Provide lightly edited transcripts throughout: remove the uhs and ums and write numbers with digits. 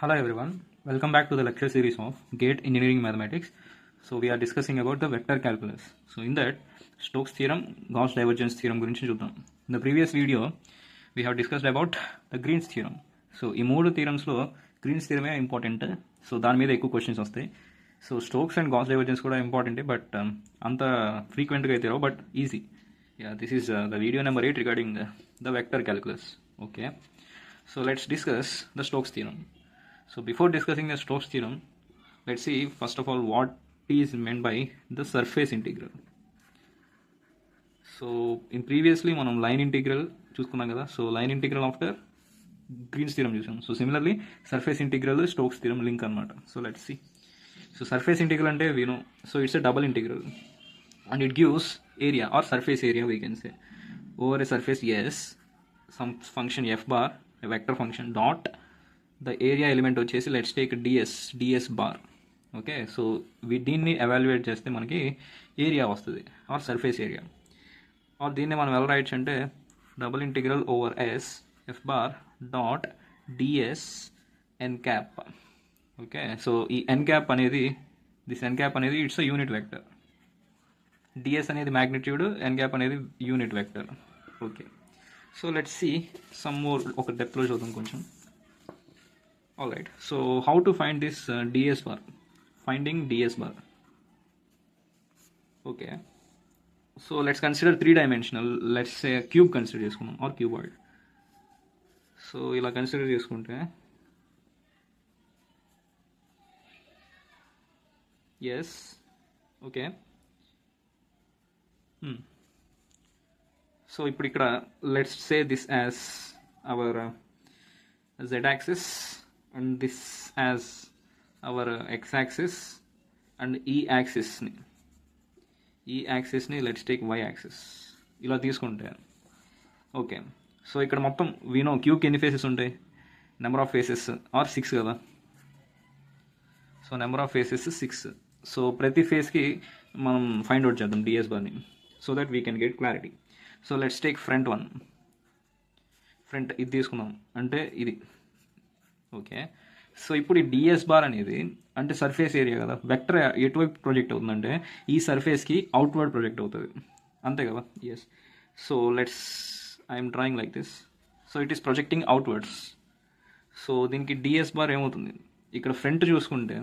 Hello everyone, welcome back to the lecture series of GATE Engineering Mathematics. So we are discussing about the vector calculus. So in that, Stokes theorem, Gauss divergence theorem గురించి చూద్దాం. In the previous video, we have discussed about the Green's theorem. So ఈ మూడు థియరమ్స్లో Green's థియరమే important. So దాని మీద ఎక్కువ questions వస్తాయి. So Stokes and Gauss divergence కూడా ఇంపార్టెంటే, బట్ అంత ఫ్రీక్వెంట్గా అయితే రావు, but easy. Yeah, this is the video number 8 regarding the vector calculus. Okay, so let's discuss the Stokes theorem. So before discussing the Stokes theorem, let's see first of all what is meant by the surface integral. So in previously మనం line integral చూసుకున్నాం కదా. So line integral after Green's theorem చూసాం. So similarly surface integral Stokes theorem link అనమాట. So let's see. So surface integral అంటే we know, so it's a double integral and it gives area or surface area, we can say, over a surface S, some function f bar, a vector function dot the area element వచ్చేసి let's take ds bar. Okay, so దీన్ని evaluate చేస్తే మనకి area వస్తుంది are surface area. Are దీన్ని మనం ఎలా రాయొచ్చు అంటే double integral over S F bar dot dS N cap. Okay, so ఈ ఎన్ క్యాప్ అనేది it's a unit vector. DS అనేది మ్యాగ్నిట్యూడ్, ఎన్ క్యాప్ అనేది unit vector. Okay, so let's see some more, ఒక డెప్త్లో చూద్దాం కొంచెం. All right, so how to find this ds bar? Finding ds bar. Okay, so let's consider three-dimensional. Let's say a cube consider చేసుకుందాం or cuboid. So ఇలా consider చేసుకుంటే yes, okay. So ఇప్పుడు ఇక్కడ let's say this as our z-axis and this as our x-axis and e-axis ని let's take y-axis ఇలా తీసుకుంటే. Okay, so ఇక్కడ మొత్తం we know క్యూబ్కి ఎన్ని ఫేసెస్ ఉంటాయి? నెంబర్ ఆఫ్ ఫేసెస్ ఆర్ 6 కదా. So number of faces 6. సో ప్రతి ఫేస్కి మనం ఫైండ్ అవుట్ చేద్దాం డిఎస్ బార్ని, so that we can get clarity. So let's take front ఇది తీసుకుందాం అంటే ఇది. ఓకే, సో ఇప్పుడు ఈ డిఎస్ బార్ అనేది అంటే సర్ఫేస్ ఏరియా కదా. వెక్టర్ ఎటువైపు ప్రొజెక్ట్ అవుతుందంటే ఈ సర్ఫేస్కి అవుట్వర్డ్ ప్రొజెక్ట్ అవుతుంది, అంతే కదా. Yes, so let's I'm drawing like this. So it is projecting outwards. So దీనికి డిఎస్ బార్ ఏమవుతుంది? ఇక్కడ ఫ్రంట్ చూసుకుంటే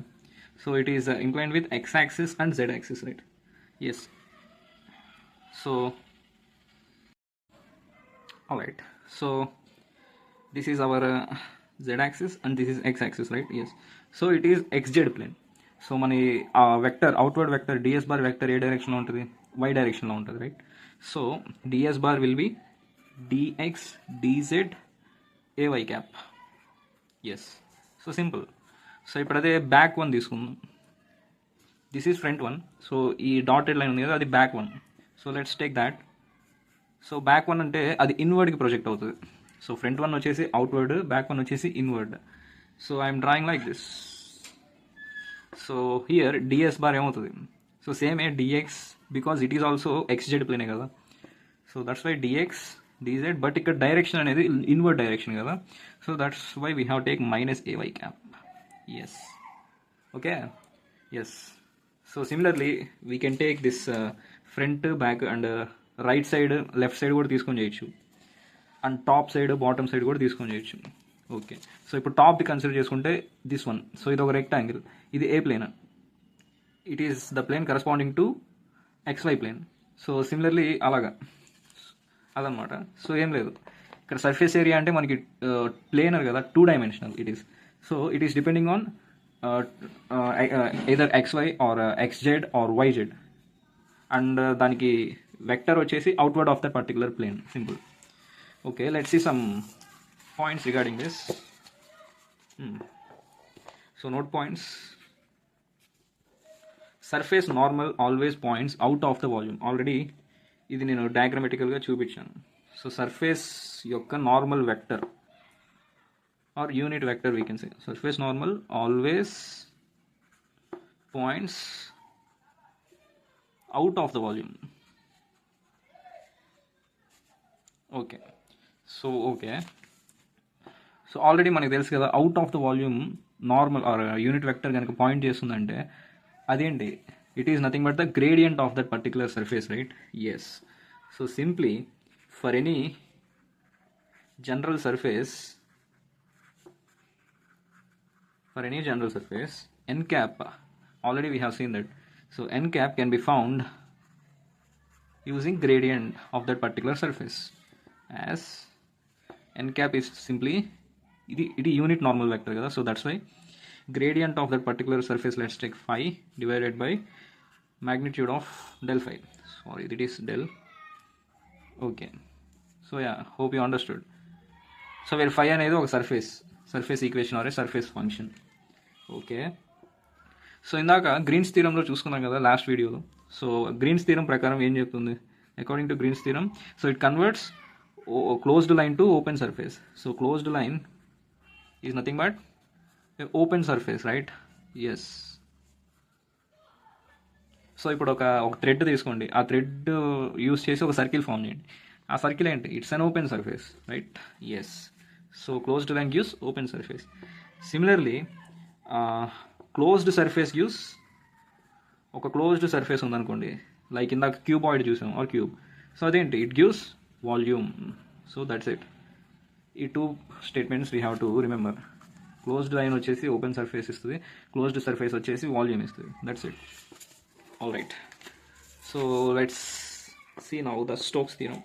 so it is inclined with x axis and z axis, right? Yes, so all right, so this is our z-axis and this is x-axis, right? Yes, so it is xz plane. So మన vector outward vector DS bar vector ఏ డైరెక్షన్లో ఉంటుంది? y డైరెక్షన్లో ఉంటుంది, right? So DS bar will be DX DZ AY cap. Yes, so simple. So ఇప్పుడు అదే back one తీసుకుందాం. This is front one. So ఈ డాటెడ్ లైన్ ఉంది కదా, అది back one. So let's take that. So back one అంటే అది ఇన్వర్డ్కి ప్రొజెక్ట్ అవుతుంది. సో ఫ్రంట్ వన్ వచ్చేసి అవుట్వర్డ్, బ్యాక్ వన్ వచ్చేసి inward. So I'm drawing like this. So here DS bar ఏమవుతుంది? So same a DX, because it is also XZ ప్లేనే కదా. So that's why DX DZ, but ఇక్కడ direction అనేది inward direction కదా. So that's why we have take minus AY cap. Yes, okay. Yes, so similarly we can take this front back and right side left side కూడా తీసుకొని చేయొచ్చు, and top side bottom side కూడా తీసుకొని చేయొచ్చు. Okay, so ఇప్పుడు టాప్ది consider చేసుకుంటే this one. So ఇది ఒక రెక్టాంగిల్, ఇది ఏ plane, it is the plane corresponding to XY plane. So similarly అలాగా అదనమాట. సో ఏం లేదు, ఇక్కడ సర్ఫేస్ ఏరియా అంటే మనకి ప్లేనర్ కదా, 2-dimensional it is. So it is depending on either XY or XZ or YZ, and దానికి వెక్టర్ వచ్చేసి outward of the particular plane. Simple. Okay, let's see some points regarding this. So note points. Surface normal always points out of the volume. Already ఇది నేను డయాగ్రమెటికల్గా చూపించాను. So surface యొక్క normal vector or unit vector we can say surface normal always points out of the volume. Okay, so already మనకి తెలుసు కదా, out of the volume normal or unit vector కనుక point చేస్తుందంటే అదేంటి, it is nothing but the gradient of that particular surface, right? Yes. So simply for any general surface n cap, already we have seen that, so n cap can be found using gradient of that particular surface, as n cap is simply it unit normal vector kada, so that's why gradient of that particular surface, let's take phi divided by magnitude of del phi, sorry it is del. Okay, so yeah, hope you understood. So where phi అనేది ఒక surface equation or surface function. Okay, so ఇందాక Green's థీరంలో చూసుకున్నాం కదా last వీడియోలో. So Green's theorem ప్రకారం ఏం చెప్తుంది? According to Green's theorem, so it converts closed line to open surface. So closed line is nothing but open surface, right? Yes. So ఇప్పుడు ఒక థ్రెడ్ తీసుకోండి, ఆ థ్రెడ్ యూస్ చేసి ఒక సర్కిల్ ఫామ్ చేయండి. ఆ సర్కిల్ ఏంటి? It's an open surface, right? Yes. So closed line gives open surface. Similarly closed surface gives, ఒక క్లోజ్డ్ సర్ఫేస్ ఉందనుకోండి, లైక్ ఇందాక క్యూబాయిడ్ చూసాం ఆర్ క్యూబ్, సో అదేంటి? It gives volume. So that's it. ఈ two statements we have to remember. Closed line వచ్చేసి open surface ఇస్తుంది, closed surface వచ్చేసి volume ఇస్తుంది. That's it. All right. So let's see now the Stokes theorem.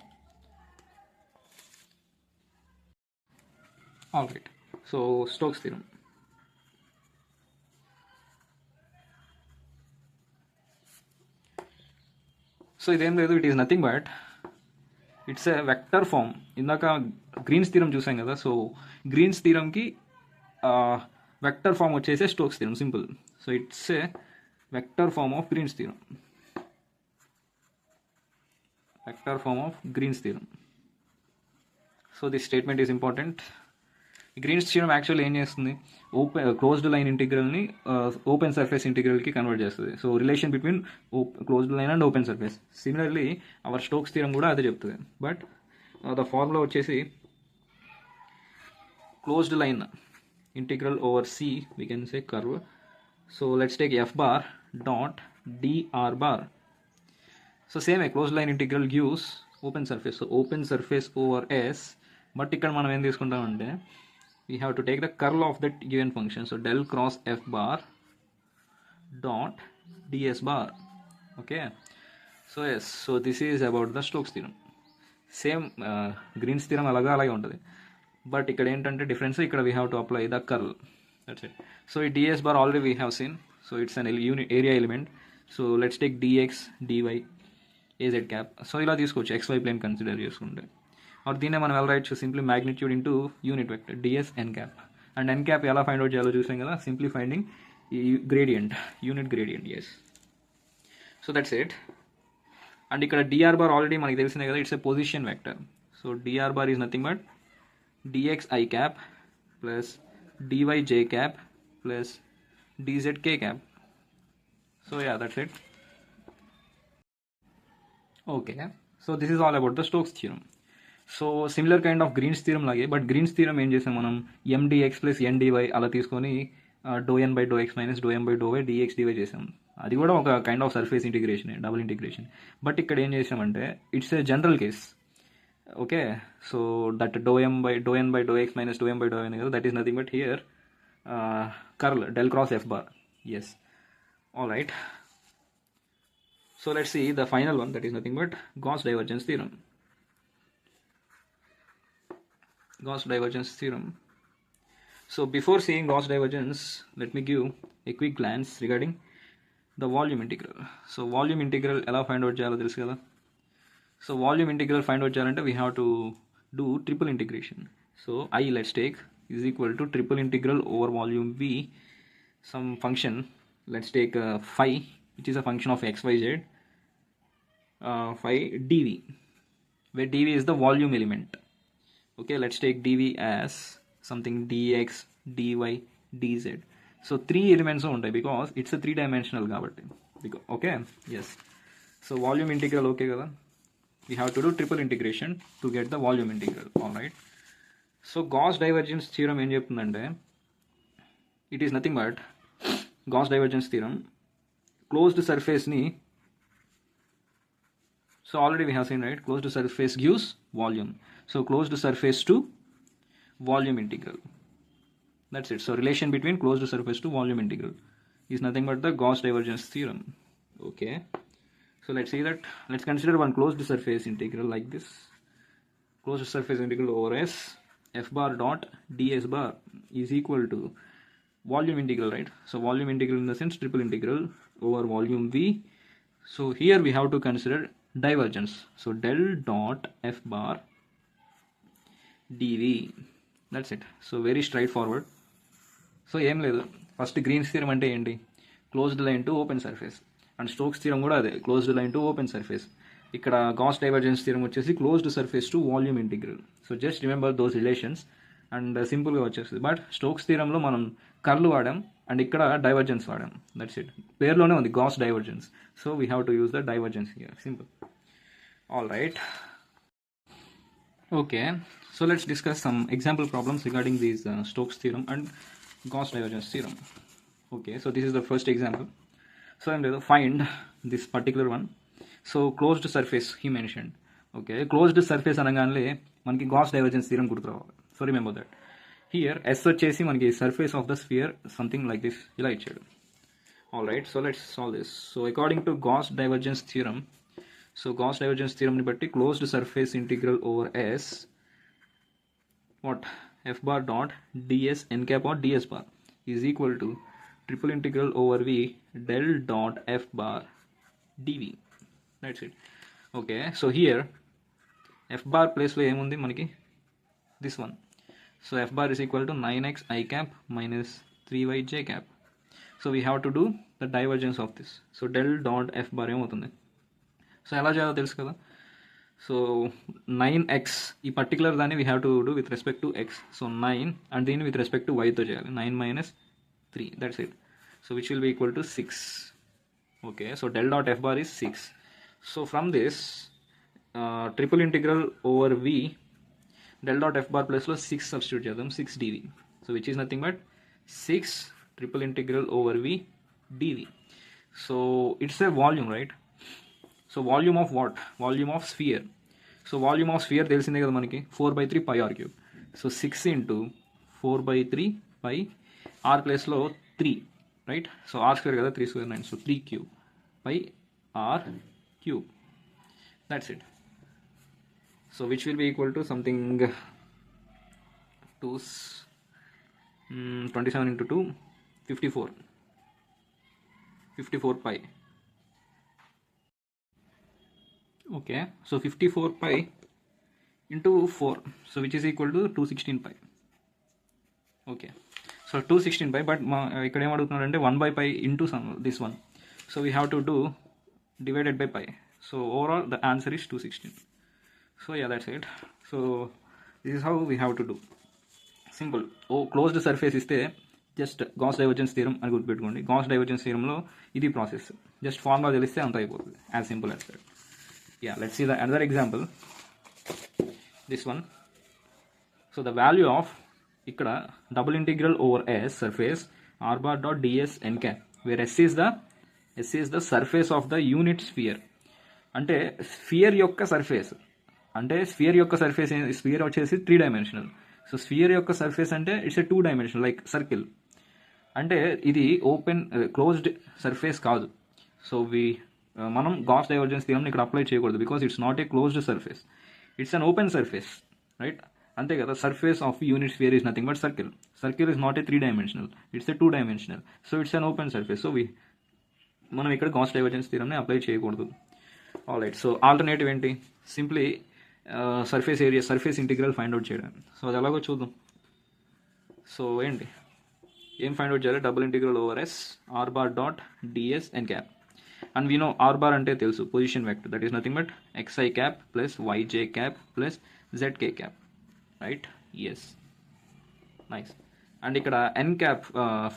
All right, so Stokes theorem. So ఇదేం లేదు, it is nothing but it's a vector form. ఇందాక Green's theorem చూసాం కదా, so Green's థీరంకి vector form వచ్చేసి Stokes theorem, simple. So it's a vector form of Green's theorem, vector form of Green's theorem. So this statement is important. Green's theorem actually ఏం చేస్తుంది? Closed line ఇంటిగ్రల్ని open surface ఇంటిగ్రల్కి convert చేస్తుంది. So relation between closed line and open surface. Similarly our Stokes theorem కూడా అదే చెప్తుంది. But the formula వచ్చేసి closed line integral over c, we can say curve. So let's take f bar dot dr bar. So same closed line integral gives open surface, so open surface over s. But ఇక్కడ మనం ఏం తీసుకుంటామంటే we have to take the curl of that given function, so del cross f bar dot ds bar. Okay, so yes, so this is about the Stokes theorem. Same Green's theorem అలాగే ఉంటుంది, but ఇక్కడ ఏంటంటే difference, ఇక్కడ we have to apply the curl. That's it. So ds bar already we have seen, so it's an area element. So let's take dx dy az cap. So ఇలా తీసుకోవచ్చు xy plane consider చేసుకుంటే. और దీన్నే మనం ఎలా right? Simply magnitude into unit vector ds N cap. And n cap ఎలా find out చేయాలో చూసాం కదా, simply finding gradient, unit gradient. Yes. So that's it. And ఇక్కడ డిఆర్ బార్ ఆల్రెడీ మనకి తెలిసిందే కదా, it's a position vector. So dr bar is nothing but dx i cap plus dy j cap plus dz k cap. So yeah, that's it. Okay, so this is all about the Stokes theorem. So similar kind of Green's theorem లాగే, but Green's theorem ఏం చేసాం మనం? MDX plus NDY అలా తీసుకొని doh N by doh X minus doh N by doh Y DX DY చేసాం. అది కూడా ఒక kind of surface integration, double integration. But ఇక్కడ ఏం చేసామంటే it's a general case. Okay, so that doh N by doh X minus doh N by doh N కదా, that is nothing but here curl del cross f bar. Yes. All right. So let's see the final one, that is nothing but Gauss divergence theorem. Gauss divergence theorem. So before seeing Gauss divergence, let me give a quick glance regarding the volume integral. So volume integral ఎలా find out చేయాలో తెలుసు కదా. సో volume integral find out చేయాలంటే we have to do triple integration. So I let's take is equal to triple integral over volume V, some function, let's take phi which is a function of xyz, phi dv, where dv is the volume element. Okay, let's take dv as something dx dy dz. So three elements ఉంటాయి because it's a 3-dimensional కాబట్టి. Okay, yes. So volume integral okay కదా, we have to do triple integration to get the volume integral. All right. So Gauss divergence theorem ఏం చెప్తుందంటే it is nothing but Gauss divergence theorem. Closed surface ni, so already we have seen, right? Closed surface gives volume, so closed surface to volume integral, that's it. So relation between closed surface to volume integral is nothing but the Gauss divergence theorem. Okay, so let's see that. Let's consider one closed surface integral like this. Closed surface integral over S f bar dot ds bar is equal to volume integral, right? So volume integral in the sense triple integral over volume V. So here we have to consider divergence. So del dot f bar dv, that's it. So very straightforward. So ఏం లేదు, first Green's theorem అంటే ఏంటి? Closed line to open surface. And Stokes theorem కూడా అదే, closed line to open surface. ఇక్కడ Gauss divergence theorem వచ్చేసి closed surface to volume integral. So just remember those relations and సింపుల్గా వచ్చేస్తుంది. బట్ స్టోక్స్ థియరంలో మనం కర్ల్ వాడాం అండ్ ఇక్కడ డైవర్జెన్స్ వాడాం, దట్స్ ఇట్. పేరులోనే ఉంది Gauss divergence, so we have to use the divergence here, simple. All right, okay. So let's discuss some example problems regarding these Stokes theorem and Gauss divergence theorem. Okay, so this is the first example. So I'm going to find this particular one. So closed surface he mentioned. Okay, closed surface అనగానే మనకి Gauss divergence theorem గుర్తు రావాలి. So remember that. Here S వచ్చేసి మనకి surface of the sphere something like this ఇలా ఇచ్చాడు. All right, so let's solve this. So according to Gauss divergence theorem, so Gauss divergence theorem ని బట్టి closed surface integral over S, what, f bar dot ds n cap or ds bar is equal to triple integral over v del dot f bar dv, that's it. Okay, so here f bar place lo emundi manaki this one. So f bar is equal to 9x I cap minus 3y j cap. So we have to do the divergence of this. So del dot f bar ఏమవుతుంది? So ఎలా చేయాలో తెలుసు కదా. So 9x ఈ particular దాన్ని we have to do with respect to x. So 9 and దీన్ని with respect to వైతో చేయాలి. 9 minus 3, that's it. So which will be equal to 6. Okay, so del dot f bar is 6. So from this triple integral over v del dot f bar ప్లస్లో 6 substitute చేద్దాం, 6 dv. So which is nothing but 6 triple integral over v dv. So it's a volume, right? So volume of what? Volume of sphere. So volume of sphere తెలిసిందే కదా మనకి, 4/3 pi r cube. So 6 into 4/3 pi r ప్లేస్లో 3, right? So r square కదా, 3 square 9, so 3 cube pi r cube, that's it. So which will be equal to something 27 into 2 54 pi. Okay, so 54 pi into 4, so which is equal to 216 pi. Okay, so 216 pi, but ఇక్కడ ఏం అడుగుతున్నారంటే 1/pi into this one. So we have to do divided by pi. So overall the answer is 216. So yeah, that's it. So this is how we have to do. Simple. Closed surface ఇస్తే just gas divergence theorem అని గుర్తుపెట్టుకోండి. Gas divergence థియరంలో ఇది process, just formula తెలిస్తే అంత అయిపోతుంది, as simple as that. Yeah, let's see the another example, this one. So the value of ikkada double integral over S surface r bar dot ds n cap, where S is the surface of the unit sphere. అంటే sphere యొక్క surface, అంటే sphere యొక్క surface, sphere వచ్చేసి 3 dimensional. So sphere యొక్క surface అంటే it's 2 dimensional like circle. అంటే ఇది open closed surface కాదు. సో మనం గాస్ డైవర్జెన్స్ థియరం ఇక్కడ అప్లై చేయకూడదు, because it's not a closed surface, it's an open surface, right? అంతే కదా. Surface of unit sphere is nothing but circle. Circle is not a 3 dimensional, it's a 2 dimensional. So it's an open surface. So మనం ఇక్కడ Gauss divergence థియరంని apply చేయకూడదు. All right, so alternative ఏంటి? Simply surface area, surface integral find out చేయడం. సో అది ఎలాగో చూద్దాం. సో ఏంటి, ఏం ఫైండ్ అవుట్ చేయాలి? Double integral over s r bar dot dS N cap. And we know r bar ante telusu, position vector, that is nothing but xi cap plus yj cap plus zk cap, right? Yes, nice. And ikkada n cap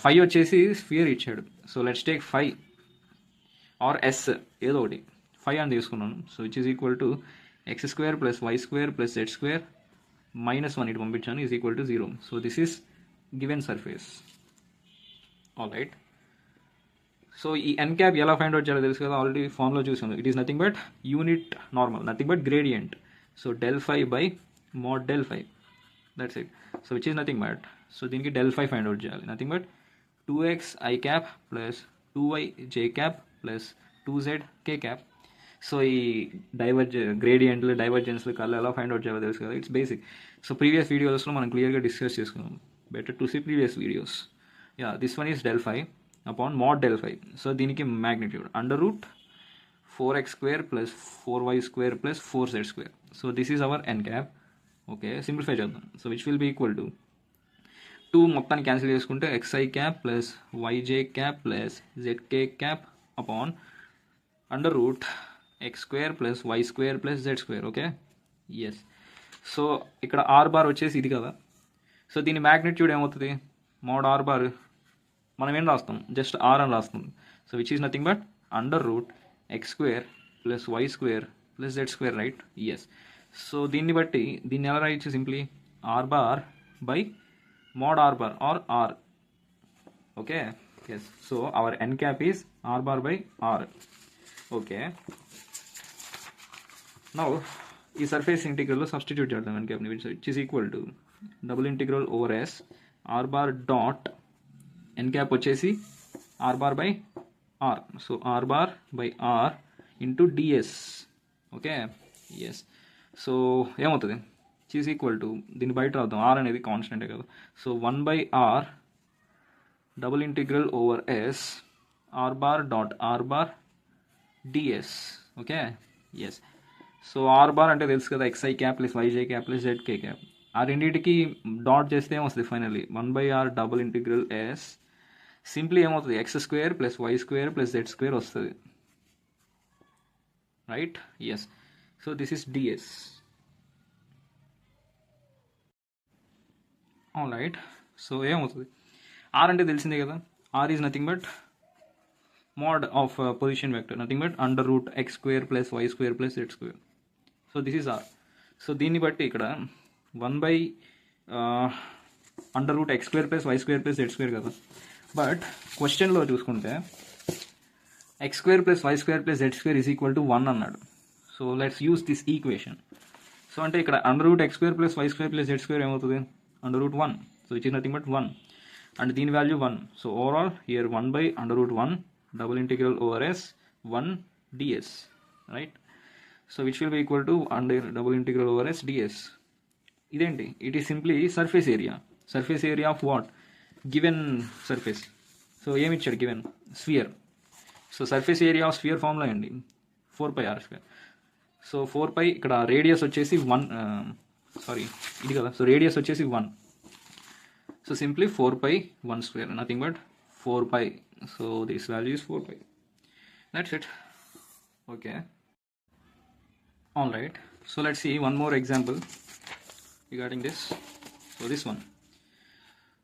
5 వచ్చేసి sphere ఇచ్చాడు. So let's take 5 or s ఏదో ఒకటి 5 అని తీసుకున్నాను. So which is equal to x square plus y square plus z square minus 1 ఇటు పంపించాను is equal to 0. So this is given surface. All right. So ఈ ఎన్ cap ఎలా find out చేయాలో తెలుసు కదా, ఆల్రెడీ ఫార్ములా చూసాను. It is nothing but unit normal, nothing but gradient. So del phi by mode del phi, that's it. So which is nothing but, so దీనికి del phi find out చేయాలి, nothing but 2x i cap plus 2y j cap plus 2z k cap. So ఈ గ్రేడియంట్లు డైవర్జెన్స్లు కల్లా ఎలా find out చేయాలో తెలుసు కదా, it's basic. So previous వీడియోస్లో మనం క్లియర్గా డిస్కస్ చేసుకున్నాం. Better to see previous videos. Yeah, this one is del phi upon mod del phi. So దీనికి magnitude under root 4x square plus 4y square plus 4z square. So this is our n cap. Okay, simplify చేద్దాం. So which will be equal to 2 మొత్తాన్ని cancel చేసుకుంటే xi cap plus yj cap plus zk cap upon under root x square plus y square plus z square. Okay, yes. So ఇక్కడ r bar వచ్చేసి ఇది కదా. So దీని magnitude ఏమవుతుంది, mode are bar మనం ఏం రాస్తాం, జస్ట్ ఆర్ అని రాస్తాం. So which is nothing but under root x square plus y square plus z square, right? Yes. So దీన్ని బట్టి దీన్ని ఎలా రాయొచ్చు, simply r bar by mod r bar or r. Okay, yes. So our n cap is r bar by r. Okay, now ఈ surface ఇంటిగ్రల్లో substitute చేద్దాం n cap ని, which is equal to double integral over s r bar dot n cap వచ్చేసి r bar by r. So r bar by r into ds. Okay, yes. So ఏమవుతుంది, is equal to దీన్ని బయట రాద్దాం, r అనేది కాన్స్టెంటే కదా. So 1/r double integral over s r bar dot r bar ds. Okay, yes. So r bar అంటే తెలుసు కదా, xi cap plus yj cap plus zk cap. ఆ రెండింటికి డాట్ చేస్తే ఏమొస్తుంది finally 1/r double integral s. Simply ఏమవుతుంది, x square plus y square plus z square వస్తుంది, right? Yes. So this is ds. All right. So ఏమవుతుంది, r అంటే తెలిసిందే కదా, r is nothing but mod of position vector, nothing but under root x square plus y square plus z square. So this is r. So దీన్ని బట్టి ఇక్కడ 1 under root x square plus y square plus z square కదా. But క్వశ్చన్లో చూసుకుంటే x square plus y square plus z square is equal to 1 అన్నాడు. So let's use this equation. So అంటే ఇక్కడ under root x square plus y square plus z square ఏమవుతుంది, under root 1. So which is nothing but 1 and the value 1. So overall here 1 by under root 1 double integral over s 1 ds, right? So which will be equal to under double integral over s ds. Identi, it is simply surface area. Surface area of what, given surface. So em ichchadu given sphere. So surface area of sphere formula andi 4 pi r square. So 4 pi ikkada radius vachesi 1 sorry ఇది కదా. So radius వచ్చేసి 1. So simply 4 pi 1 square, nothing but 4 pi. So this value is 4 pi. That's it. Okay, all right. So let's see one more example regarding this. So this one.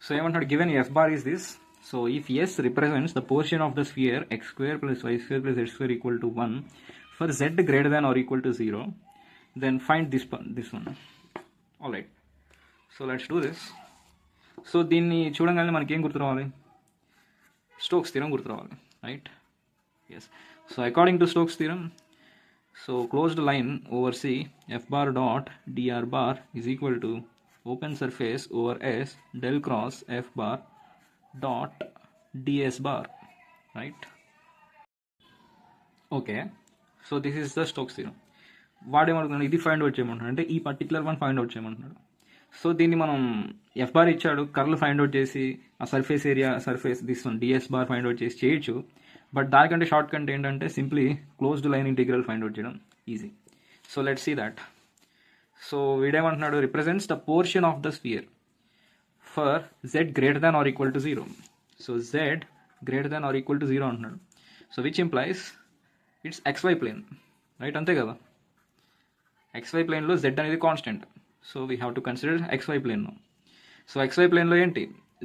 So ఏమంటాడు, given f bar is this. So if s represents the portion of the sphere x square plus y square plus z square equal to 1 for z greater than or equal to 0, then find this one. All right. So let's do this. So దీన్ని చూడంగానే మనకి ఏం గుర్తు రావాలి, Stokes theorem గుర్తు రావాలి, right? Yes. So according to Stokes theorem, so closed line over c f bar dot dr bar is equal to open surface over s del cross f bar dot ds bar, right? Okay. So this is the Stokes theorem. వాడేమనుకున్నాడు, ఇది find out చేయమంటున్నాడు, అంటే ఈ particular one find out చేయమంటున్నాడు. So దీన్ని మనం f bar ఇచ్చాడు, curl find out చేసి ఆ surface area surface this one ds bar find out చేసి చేయొచ్చు. బట్ దానికంటే షార్ట్ కట్ ఏంటంటే simply closed line integral find out చేయడం easy. So let's see that. So వీడేమంటున్నాడు, represents the portion of the sphere for z greater than or equal to 0. So z greater than or equal to 0 అంటున్నాడు. So which implies it's XY plane, right? అంతే కదా. XY ప్లేన్లో z అనేది constant. So we have to consider XY ప్లేన్లో. So XY ప్లేన్లో ఏంటి,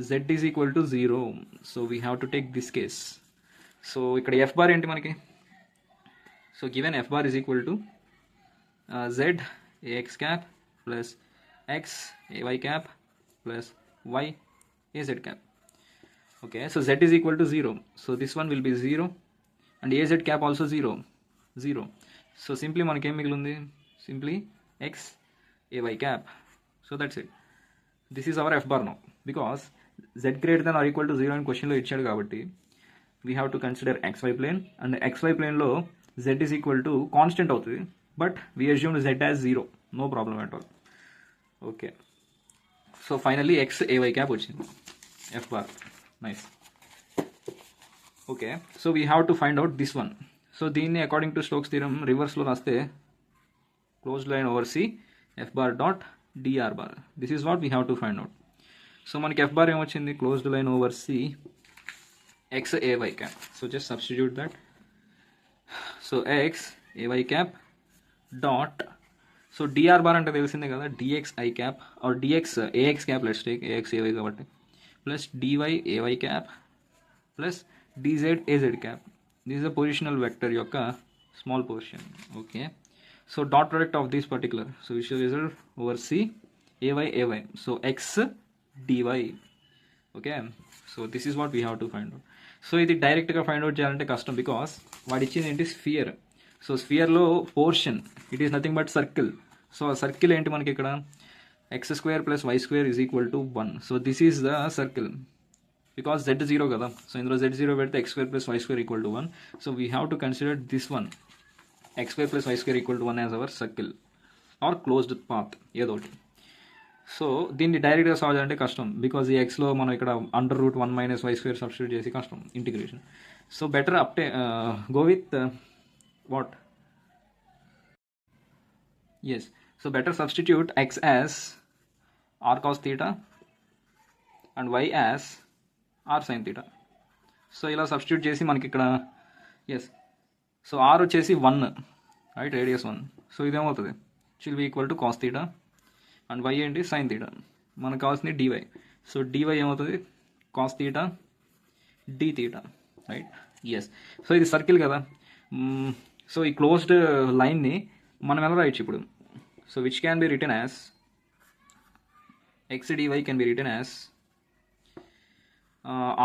z is equal to 0. So we have to take this case. So ఇక్కడ F bar ఏంటి మనకి, so given f bar is equal to z ax cap plus x ay cap plus y az cap. Okay, so z is equal to 0. So this one will be 0 and az cap also 0. So simply మనకి ఏం మిగిలింది, simply x ay cap. So that's it. This is our f bar now because z greater than or equal to 0 అని క్వశ్చన్లో ఇచ్చాడు కాబట్టి we have to consider xy plane and xy plane లో z is equal to constant అవుతుంది, but we assume z as 0, no problem at all. Okay, so finally x ay cap వచ్చింది, f bar. Nice. Okay, so we have to find out this one. So దీన్ని according to Stokes theorem reverse లో రాస్తే closed line over C f bar dot dr bar. This is what we have to find out. So మనకి f bar ఏమొచ్చింది, closed line over C x ay cap. So just substitute that. So x ay cap dot, so dr bar అంటే తెలిసిందే కదా, dx i cap or dx ax cap, let's take ax ay కాబట్టి, plus dy ay cap plus dz az cap. This is a positional vector యొక్క small portion. Okay, so dot product of this particular, so we shall result over C ay. So x dy. Okay, so this is what we have to find out. So ఇది డైరెక్ట్గా find out చేయాలంటే కష్టం, because వాడు ఇచ్చింది ఏంటి, sphere. So స్ఫియర్లో portion it is nothing but circle. So ఆ circle ఏంటి మనకి ఇక్కడ, x square plus y square is equal to 1. So this is the circle because z 0 కదా. సో ఇందులో z 0 పెడితే x square plus y square equal to 1. So we have to consider this one, x square plus y square equal to 1 as our circle or closed path, ఏదోటి. So దీన్ని డైరెక్ట్గా solve చేయాలంటే కష్టం, because ఈ ఎక్స్లో మనం ఇక్కడ under root 1 minus y square substitute చేసి కష్టం integration. So better go with what, yes, so better substitute x as r cos theta and y as r sine theta. So ఇలా సబ్స్టిట్యూట్ చేసి మనకి ఇక్కడ, ఎస్, సో ఆర్ వచ్చేసి 1, right, radius 1. So ఇదేమవుతుంది, will be equal to cos theta and y ఏంటి, sine theta. మనకు కావాల్సింది dy. So dy ఏమవుతుంది, cos theta d theta, right, yes. So ఇది సర్కిల్ కదా. సో ఈ క్లోజ్డ్ లైన్ని మనం ఎలా రాయొచ్చు ఇప్పుడు, so which can be written as x dy can be written as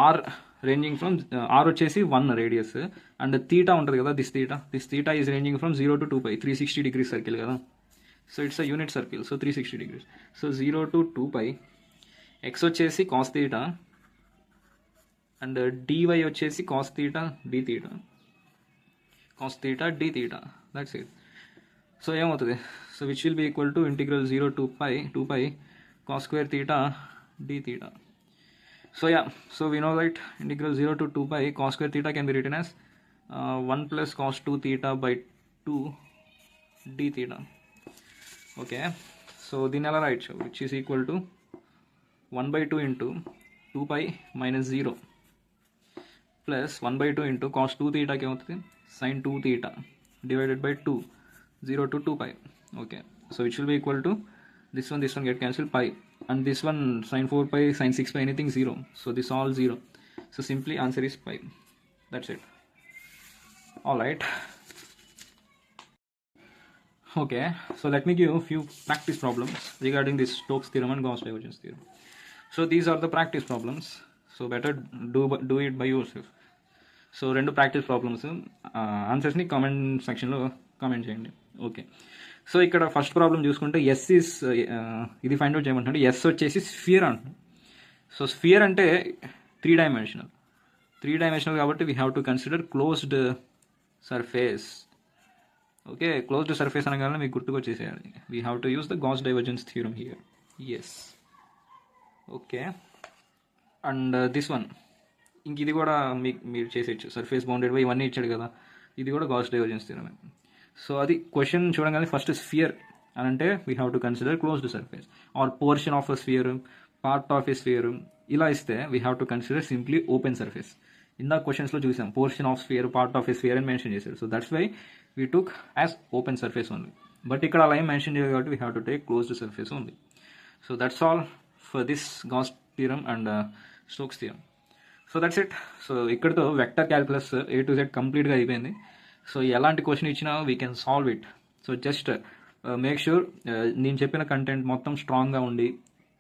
r ranging from, r వచ్చేసి 1 రేడియస్ అండ్ థీటా ఉంటుంది కదా, this theta is ranging from 0 to 2π, 360 degrees circle కదా. So it's a unit circle, so 360 degrees. So 0 to 2π, x వచ్చేసి cos theta and dy వచ్చేసి cos theta d theta, cos theta d theta, that's it. So ఏమవుతుంది, so which will be equal to integral 0 to 2π cos square theta d theta. So yeah, so we know that integral 0 to 2π cos square theta can be written as 1 plus cos 2 theta by 2 d theta. Okay, so దీని ఎలా రాయొచ్చు, which is equal to 1 by 2 into 2π minus 0 plus 1 by 2 into cos 2 theta కి ఏమవుతుంది, sin 2 theta divided by 2, 0 to 2π. Okay, so which will be equal to this one get cancelled, pi, and this one sin 4π, sin 6π, anything 0. So this all 0. So simply answer is pi. That's it. All right. Okay, so let me give a few practice problems regarding this Stokes theorem and Gauss divergence theorem. So these are the practice problems. So better do it by yourself. So రెండు practice problems, ఆన్సర్స్ని comment సెక్షన్లో comment చేయండి. Okay, so ఇక్కడ first problem చూసుకుంటే s is, ఇది find out చేయమంటున్నాడు. S వచ్చేసి sphere అంటున్నాడు. సో స్ఫియర్ అంటే 3 dimensional కాబట్టి we have to consider closed surface. Okay, closed surface అనగానే మీకు గుర్తుకొచ్చేసేయాలి, we have to use the Gauss divergence theorem here. Yes, okay, and this one, ఇంక ఇది కూడా మీరు చేసేయచ్చు, సర్ఫేస్ బౌండెడ్ బై ఇవన్నీ ఇచ్చాడు కదా, ఇది కూడా గాస్ డైవర్జెన్స్ థియరమే. సో అది క్వశ్చన్ చూడగానే ఫస్ట్ స్ఫియర్ అని అంటే we have to consider closed surface or portion of a sphere, part of a sphere. ఇలా ఇస్తే we have to consider simply open surface. ఇందాక క్వశ్చన్స్లో చూసాం portion of sphere, part of a sphere అని mention చేశారు. So that's why we took as open surface only. But ఇక్కడ అలా ఏం మెన్షన్ చేయదు కాబట్టి we have to take closed surface only. So that's all for this Gauss theorem and Stokes theorem. So that's it. So ఇక్కడితో vector calculus A to Z కంప్లీట్గా అయిపోయింది. So ఎలాంటి question ఇచ్చినా we can solve it. So just make sure నేను చెప్పిన content మొత్తం స్ట్రాంగ్గా ఉండి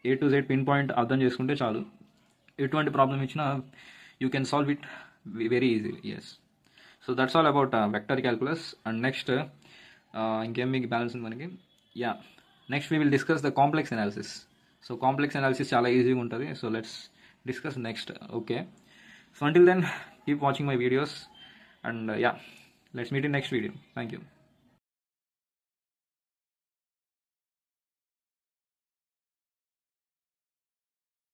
A to Z pinpoint అర్థం చేసుకుంటే చాలు. ఎటువంటి ప్రాబ్లం ఇచ్చినా you can solve it very easily. Yes. So that's all about vector calculus. And next ఇంకేం మీకు బ్యాలెన్స్ ఉంది మనకి. Yeah, next we will discuss the complex analysis. So complex analysis చాలా ఈజీగా ఉంటుంది. So let's discuss next. Okay, so until then keep watching my videos, and yeah, let's meet in next video. Thank you.